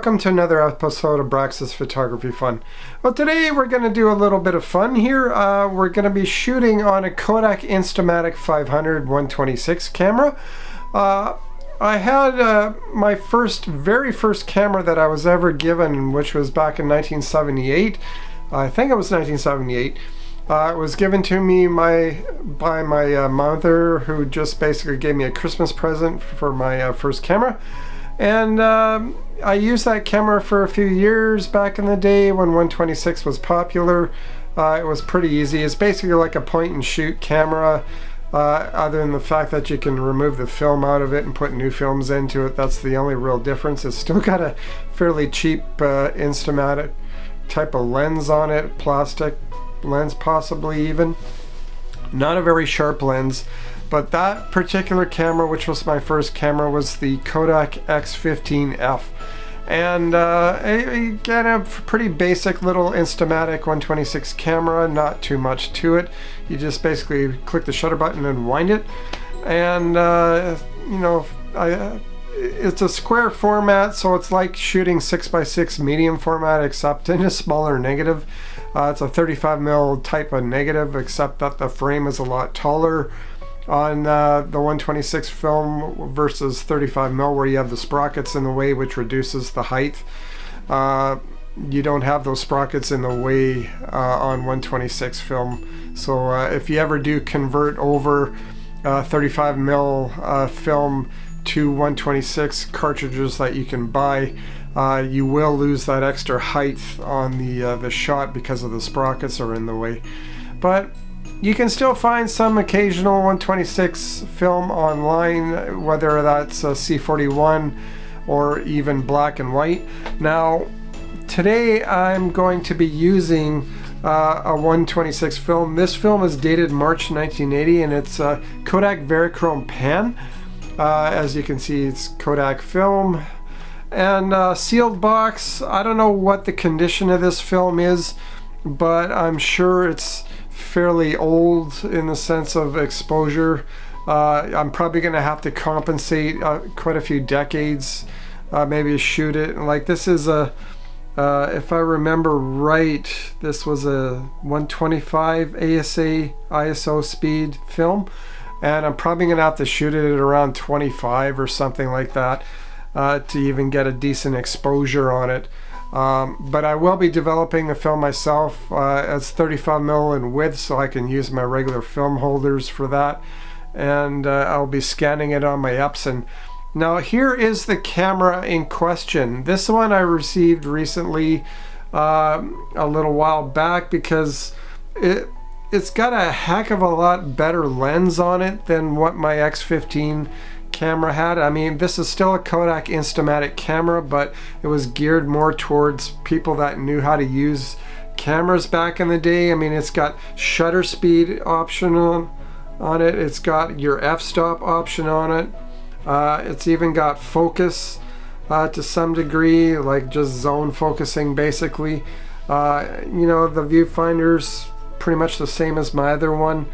welcome to another episode of Braxus Photography Fun. Well, today we're going to do a little bit of fun here. We're going to be shooting on a Kodak Instamatic 500 126 camera. I had my very first camera that I was ever given, which was back in 1978. I think it was 1978. It was given to me by my mother, who just basically gave me a Christmas present for my first camera. And I used that camera for a few years back in the day when 126 was popular. It was pretty easy. It's basically like a point and shoot camera, other than the fact that you can remove the film out of it and put new films into it. That's the only real difference. It's still got a fairly cheap Instamatic type of lens on it, plastic lens possibly even. Not a very sharp lens. But that particular camera, which was my first camera, was the Kodak X15F. And again, a pretty basic little Instamatic 126 camera, not too much to it. You just basically click the shutter button and wind it. And, you know, it's a square format, so it's like shooting 6x6 medium format, except in a smaller negative. It's a 35mm type of negative, except that the frame is a lot taller on the 126 film versus 35mm, where you have the sprockets in the way, which reduces the height. You don't have those sprockets in the way on 126 film. So if you ever do convert over 35mm film to 126 cartridges that you can buy, you will lose that extra height on the shot because of the sprockets are in the way. But you can still find some occasional 126 film online, whether that's a C41 or even black and white. Now, today I'm going to be using a 126 film. This film is dated March 1980, and it's a Kodak Verichrome pan. As you can see, it's Kodak film. And sealed box. I don't know what the condition of this film is, but I'm sure it's fairly old in the sense of exposure. I'm probably going to have to compensate quite a few decades, maybe shoot it. Like this is a, if I remember right, this was a 125 ISO speed film, and I'm probably going to have to shoot it at around 25 or something like that to even get a decent exposure on it. But I will be developing the film myself as 35mm in width, so I can use my regular film holders for that. And I'll be scanning it on my Epson. Now here is the camera in question. This one I received recently, a little while back, because it's got a heck of a lot better lens on it than what my X15 camera had. I mean, this is still a Kodak Instamatic camera, but it was geared more towards people that knew how to use cameras back in the day. I mean, it's got shutter speed option on it. It's got your f-stop option on it. It's even got focus to some degree, like just zone focusing basically. You know, the viewfinder's pretty much the same as my other one.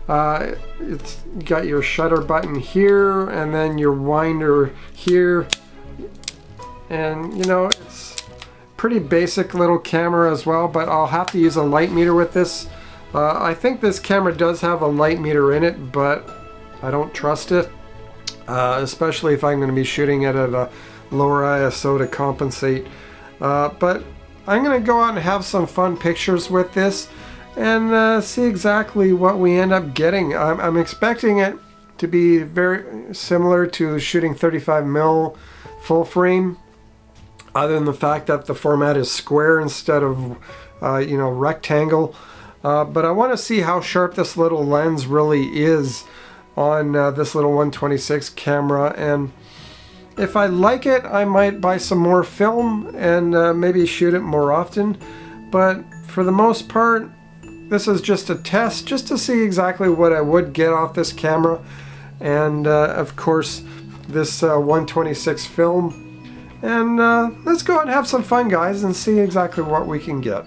It's got your shutter button here and then your winder here, and you know, it's pretty basic little camera as well, but I'll have to use a light meter with this. I think this camera does have a light meter in it, but I don't trust it, especially if I'm going to be shooting it at a lower ISO to compensate. But I'm going to go out and have some fun pictures with this and see exactly what we end up getting. I'm expecting it to be very similar to shooting 35mm full frame, other than the fact that the format is square instead of you know, rectangle. But I want to see how sharp this little lens really is on this little 126 camera, and if I like it, I might buy some more film and maybe shoot it more often. But for the most part, this is just a test, just to see exactly what I would get off this camera. And of course, this 126 film. And let's go and have some fun, guys, and see exactly what we can get.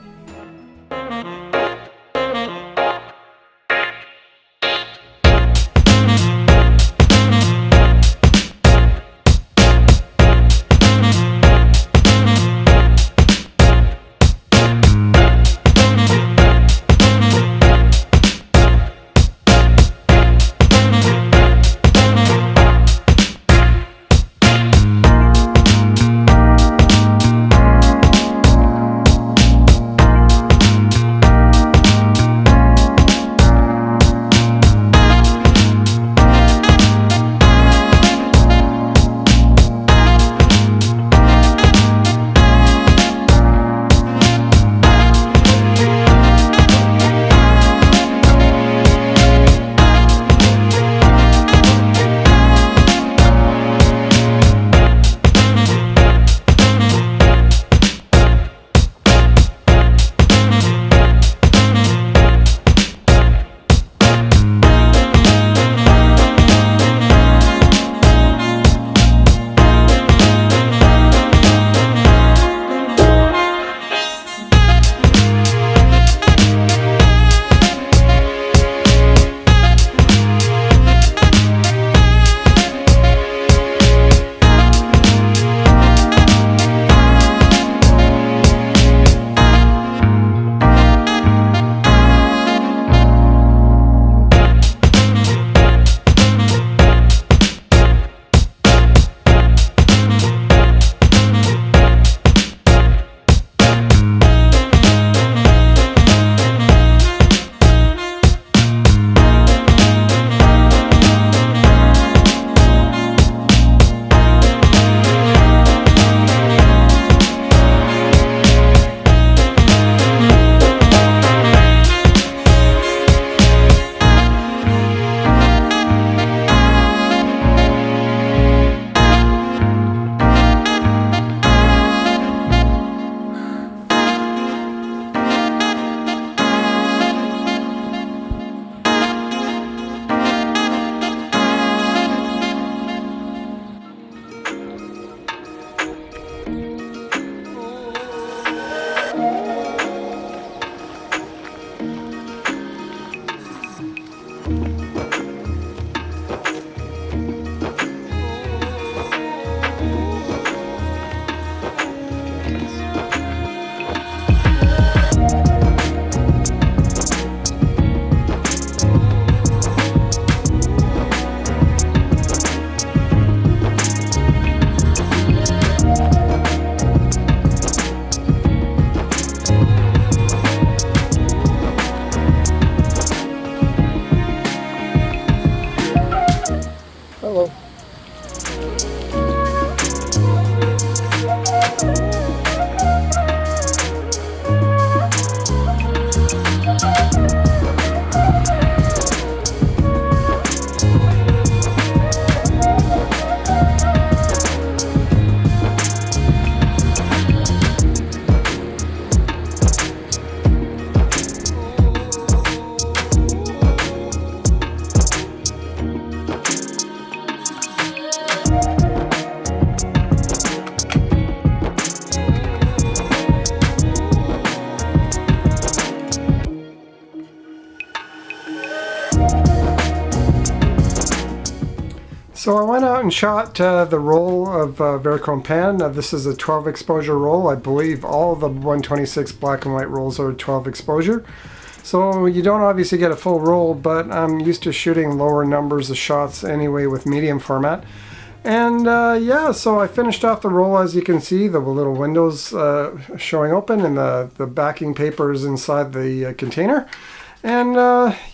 So I went out and shot the roll of Verichrome pen. This is a 12 exposure roll. I believe all the 126 black and white rolls are 12 exposure. So you don't obviously get a full roll, but I'm used to shooting lower numbers of shots anyway with medium format. And yeah, so I finished off the roll. As you can see, the little windows showing open and the backing paper is inside the container. And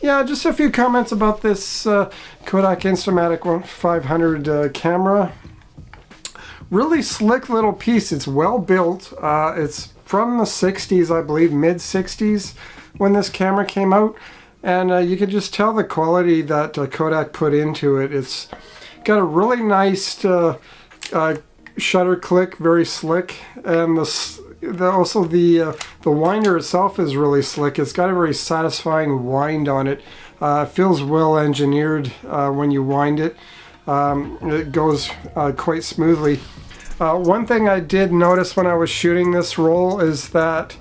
yeah, just a few comments about this Kodak Instamatic 500 camera. Really slick little piece. It's well built. It's from the 60s, I believe, mid 60s when this camera came out. And you can just tell the quality that Kodak put into it. It's got a really nice shutter click, very slick, and also the winder itself is really slick. It's got a very satisfying wind on it. It feels well engineered when you wind it. It goes quite smoothly. One thing I did notice when I was shooting this roll is that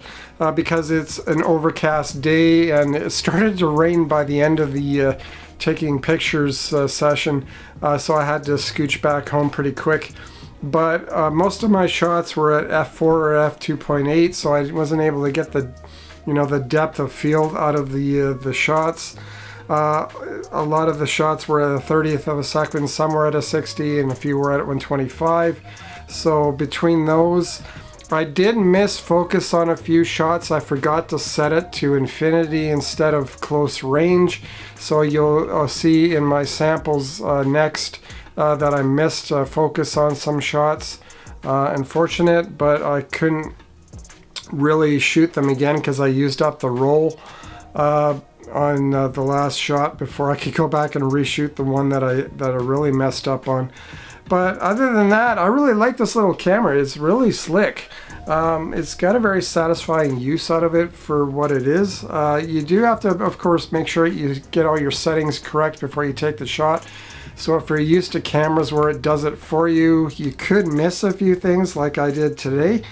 because it's an overcast day and it started to rain by the end of the taking pictures session, so I had to scooch back home pretty quick. But most of my shots were at f4 or f2.8, so I wasn't able to get the, the depth of field out of the shots. A lot of the shots were at a 30th of a second, some were at a 60, and a few were at 125. So between those, I did miss focus on a few shots. I forgot to set it to infinity instead of close range. So you'll see in my samples next that I missed focus on some shots. Unfortunate, but I couldn't really shoot them again because I used up the roll on the last shot before I could go back and reshoot the one that I really messed up on. But other than that, I really like this little camera. It's really slick. It's got a very satisfying use out of it for what it is. You do have to, of course, make sure you get all your settings correct before you take the shot. So if you're used to cameras where it does it for you, you could miss a few things like I did today.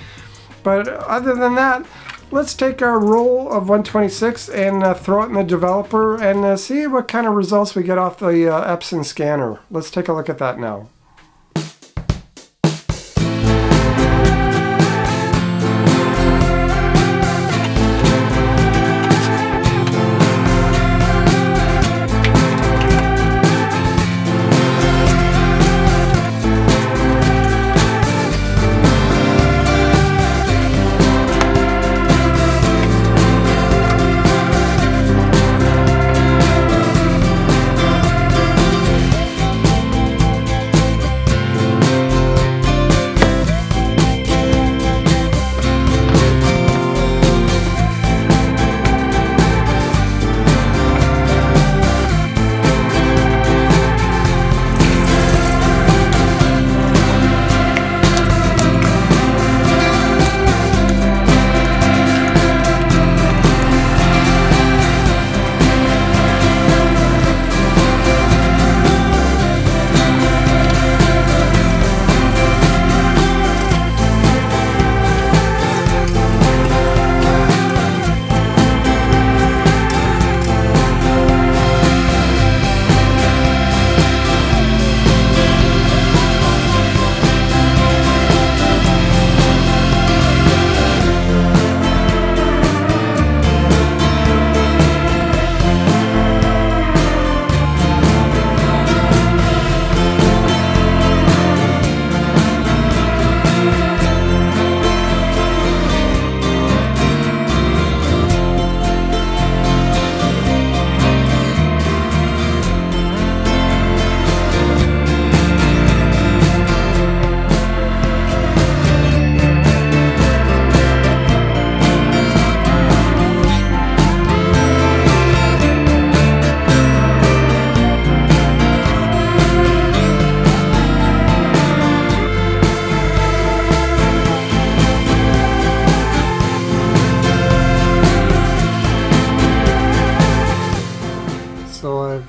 But other than that, let's take our roll of 126 and throw it in the developer and see what kind of results we get off the Epson scanner. Let's take a look at that now.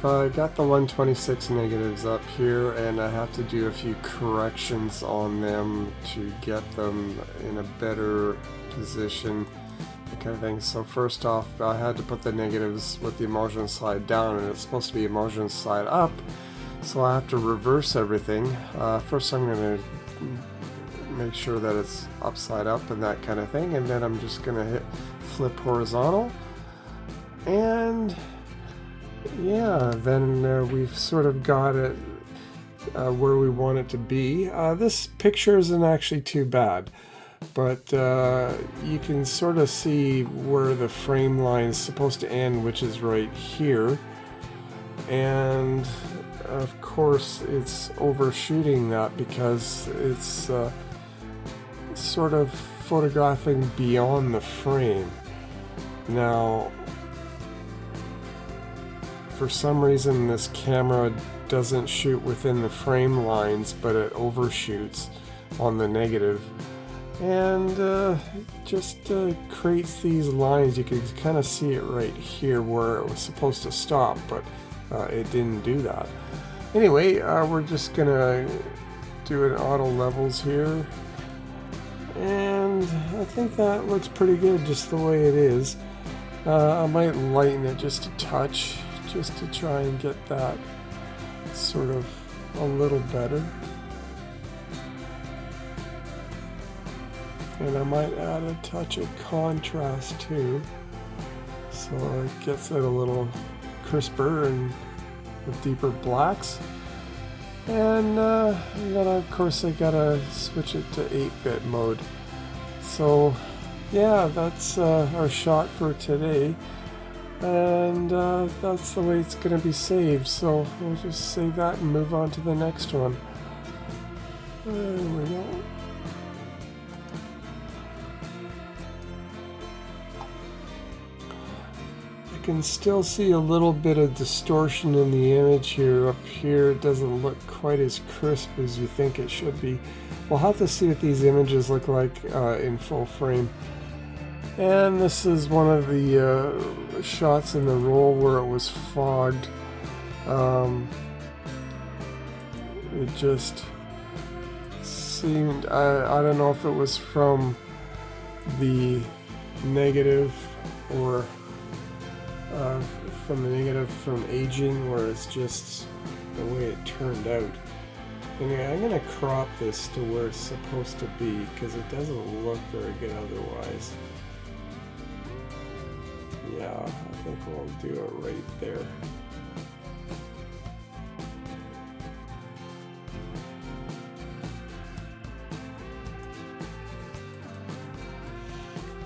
I've got the 126 negatives up here, and I have to do a few corrections on them to get them in a better position, that kind of thing. So first off, I had to put the negatives with the emulsion slide down, and it's supposed to be emulsion slide up. So I have to reverse everything. First I'm going to make sure that it's upside up and that kind of thing, and then I'm just going to hit flip horizontal, and yeah, then we've sort of got it where we want it to be. This picture isn't actually too bad, but you can sort of see where the frame line is supposed to end, which is right here, and of course it's overshooting that because it's sort of photographing beyond the frame. Now, for some reason this camera doesn't shoot within the frame lines, but it overshoots on the negative, and just creates these lines. You can kind of see it right here where it was supposed to stop, but it didn't do that. Anyway, we're just gonna do an auto levels here, and I think that looks pretty good just the way it is. I might lighten it just a touch, just to try and get that sort of a little better. And I might add a touch of contrast too, so it gets it a little crisper and with deeper blacks. And then of course I gotta switch it to 8-bit mode. So yeah, that's our shot for today, and that's the way it's gonna be saved. So we'll just save that and move on to the next one. There we go. You can still see a little bit of distortion in the image here. Up here it doesn't look quite as crisp as you think it should be. We'll have to see what these images look like in full frame. And this is one of the shots in the roll where it was fogged. It just seemed, I don't know if it was from the negative or from aging, where it's just the way it turned out. Anyway, I'm going to crop this to where it's supposed to be because it doesn't look very good otherwise. Yeah, I think we'll do it right there.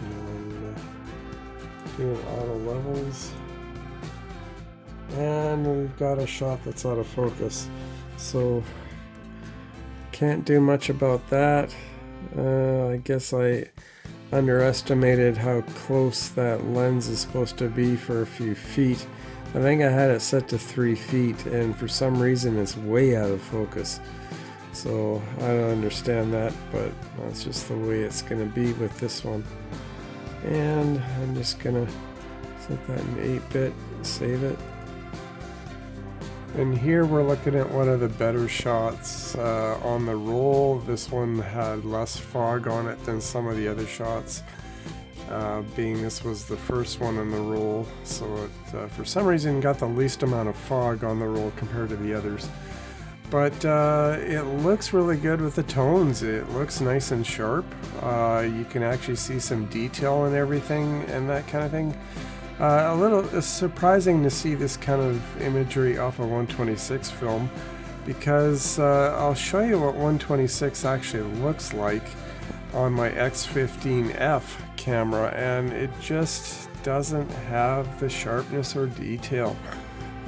And doing auto levels. And we've got a shot that's out of focus. So can't do much about that. I guess I underestimated how close that lens is supposed to be for a few feet. I think I had it set to 3 feet, and for some reason it's way out of focus. So I don't understand that, but that's just the way it's going to be with this one. And I'm just going to set that in 8-bit, save it. And here we're looking at one of the better shots on the roll. This one had less fog on it than some of the other shots, being this was the first one in the roll, so it for some reason got the least amount of fog on the roll compared to the others. But it looks really good with the tones. It looks nice and sharp. You can actually see some detail and everything and that kind of thing. A little surprising to see this kind of imagery off of 126 film, because I'll show you what 126 actually looks like on my X15F camera, and it just doesn't have the sharpness or detail.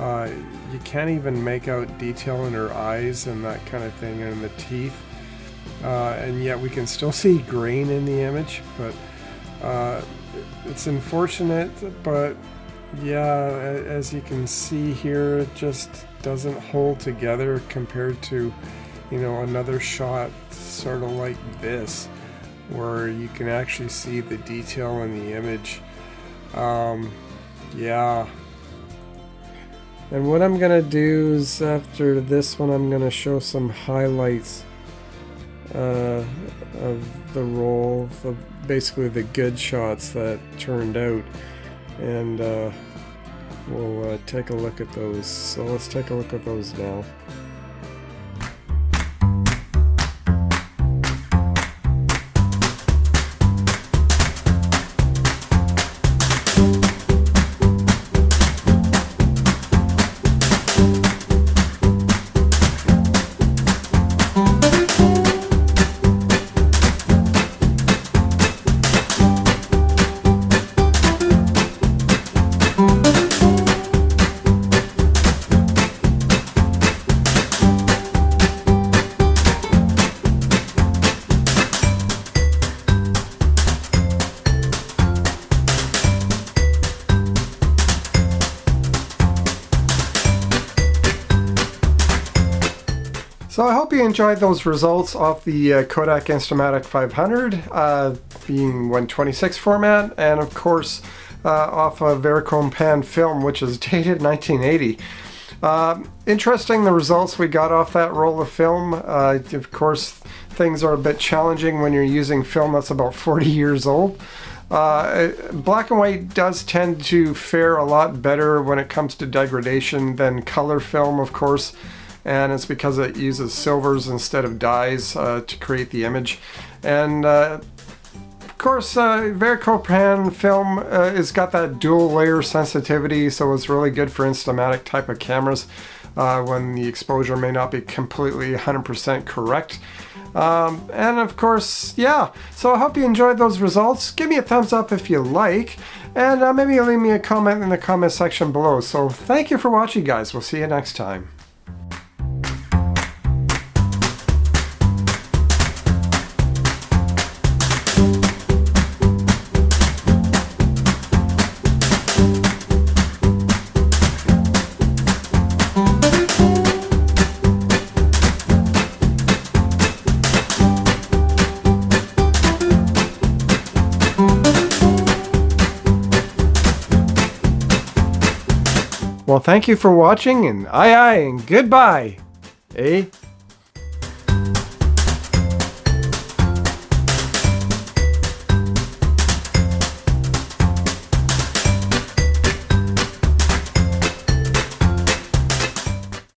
You can't even make out detail in her eyes and that kind of thing, and the teeth, and yet we can still see grain in the image, but it's unfortunate. But yeah, as you can see here, it just doesn't hold together compared to, you know, another shot sort of like this, where you can actually see the detail in the image. Yeah. And what I'm gonna do is, after this one, I'm gonna show some highlights of the roll, basically the good shots that turned out. And we'll take a look at those. So let's take a look at those now. So I hope you enjoyed those results off the Kodak Instamatic 500, being 126 format, and of course off a Verichrome pan film, which is dated 1980. Interesting, the results we got off that roll of film. Of course, things are a bit challenging when you're using film that's about 40 years old. Black and white does tend to fare a lot better when it comes to degradation than color film, of course. And it's because it uses silvers instead of dyes to create the image. And of course, Verichrome pan film has got that dual layer sensitivity, so it's really good for Instamatic type of cameras when the exposure may not be completely 100% correct. And of course, yeah, so I hope you enjoyed those results. Give me a thumbs up if you like, and maybe leave me a comment in the comment section below. So thank you for watching, guys. We'll see you next time. Well, thank you for watching, and aye and goodbye. Eh?